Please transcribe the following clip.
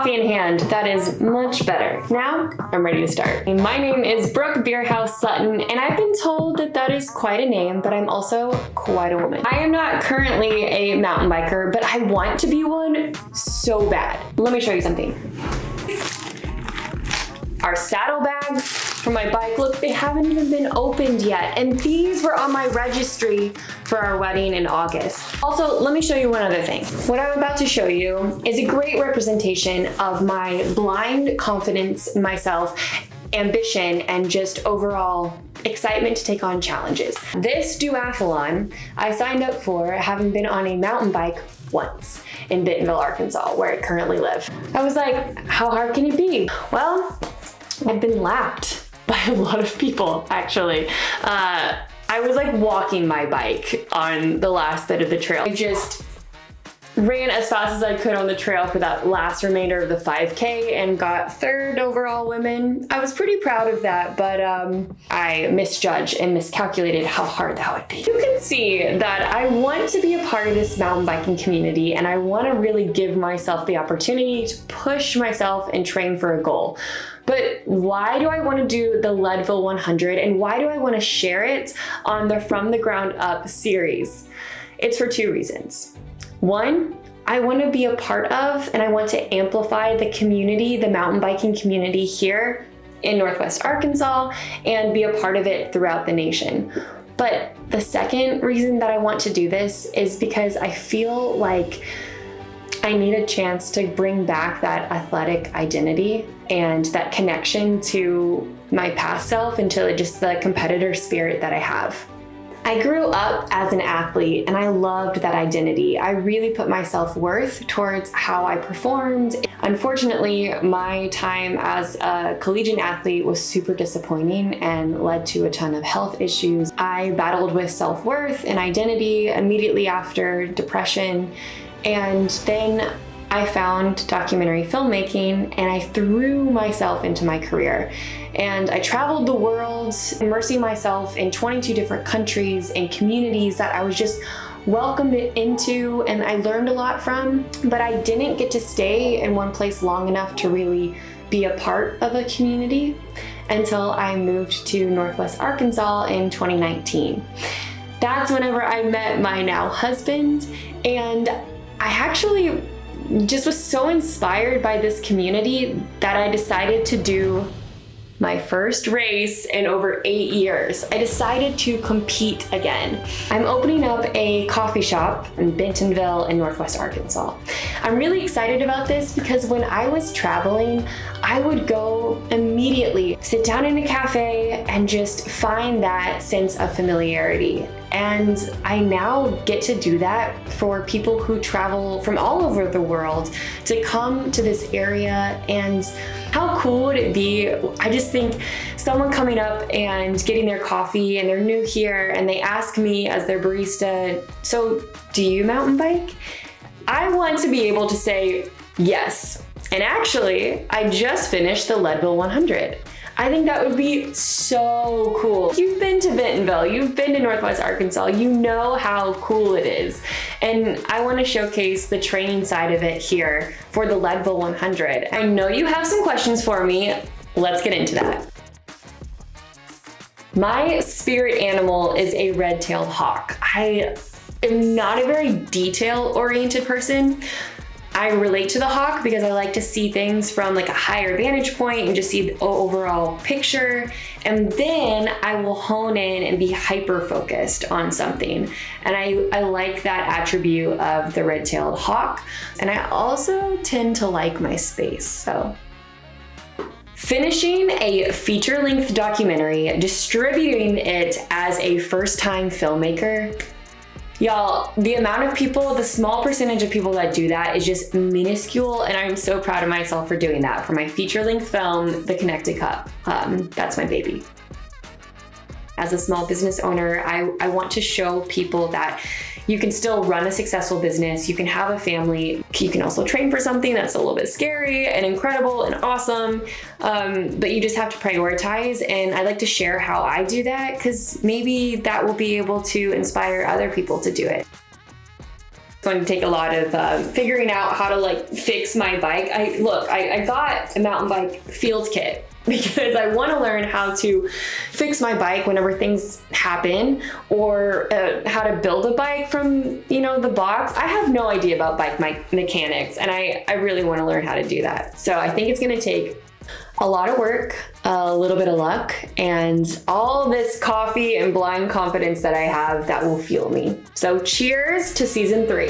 coffee in hand. That is much better. Now, I'm ready to start. My name is Brooke Beerhouse Sutton, and I've been told that that is quite a name, but I'm also quite a woman. I am not currently a mountain biker, but I want to be one so bad. Let me show you something. Our saddlebags for my bike, look, they haven't even been opened yet. And these were on my registry for our wedding in August. Also, let me show you one other thing. What I'm about to show you is a great representation of my blind confidence in myself, ambition, and just overall excitement to take on challenges. This duathlon I signed up for having been on a mountain bike once in Bentonville, Arkansas, where I currently live. I was like, how hard can it be? Well, I've been lapped by a lot of people, actually. I was like walking my bike on the last bit of the trail. I just ran as fast as I could on the trail for that last remainder of the 5K and got third overall women. I was pretty proud of that, but I misjudged and miscalculated how hard that would be. You can see that I want to be a part of this mountain biking community, and I want to really give myself the opportunity to push myself and train for a goal. But why do I want to do the Leadville 100, and why do I want to share it on the From the Ground Up series? It's for two reasons. One, I want to be a part of and I want to amplify the community, the mountain biking community here in Northwest Arkansas, and be a part of it throughout the nation. But the second reason that I want to do this is because I feel like I need a chance to bring back that athletic identity and that connection to my past self and to just the competitor spirit that I have. I grew up as an athlete and I loved that identity. I really put my self-worth towards how I performed. Unfortunately, my time as a collegiate athlete was super disappointing and led to a ton of health issues. I battled with self-worth and identity immediately after depression, and then I found documentary filmmaking and I threw myself into my career. And I traveled the world, immersing myself in 22 different countries and communities that I was just welcomed into and I learned a lot from, but I didn't get to stay in one place long enough to really be a part of a community until I moved to Northwest Arkansas in 2019. That's whenever I met my now husband, and I actually just was so inspired by this community that I decided to do my first race in over 8 years. I decided to compete again. I'm opening up a coffee shop in Bentonville in Northwest Arkansas. I'm really excited about this because when I was traveling, I would go immediately sit down in a cafe and just find that sense of familiarity. And I now get to do that for people who travel from all over the world to come to this area. And how cool would it be? I just think someone coming up and getting their coffee and they're new here and they ask me as their barista, so do you mountain bike? I want to be able to say yes. And actually, I just finished the Leadville 100. I think that would be so cool. You've been to Bentonville, you've been to Northwest Arkansas, you know how cool it is. And I want to showcase the training side of it here for the Leadville 100. I know you have some questions for me. Let's get into that. My spirit animal is a red-tailed hawk. I am not a very detail-oriented person. I relate to the hawk because I like to see things from like a higher vantage point and just see the overall picture. And then I will hone in and be hyper-focused on something. And I like that attribute of the red-tailed hawk. And I also tend to like my space, so. Finishing a feature-length documentary, distributing it as a first-time filmmaker. Y'all, the amount of people, the small percentage of people that do that is just minuscule, and I'm so proud of myself for doing that. For my feature-length film, The Connected Cup, that's my baby. As a small business owner, I want to show people that you can still run a successful business, you can have a family, you can also train for something that's a little bit scary and incredible and awesome, but you just have to prioritize. And I like to share how I do that because maybe that will be able to inspire other people to do it. It's going to take a lot of figuring out how to like fix my bike. I got a mountain bike field kit because I want to learn how to fix my bike whenever things happen, or how to build a bike from, you know, the box. I have no idea about bike mechanics, and I really want to learn how to do that. So I think it's going to take a lot of work, a little bit of luck, and all this coffee and blind confidence that I have that will fuel me. So cheers to season 3.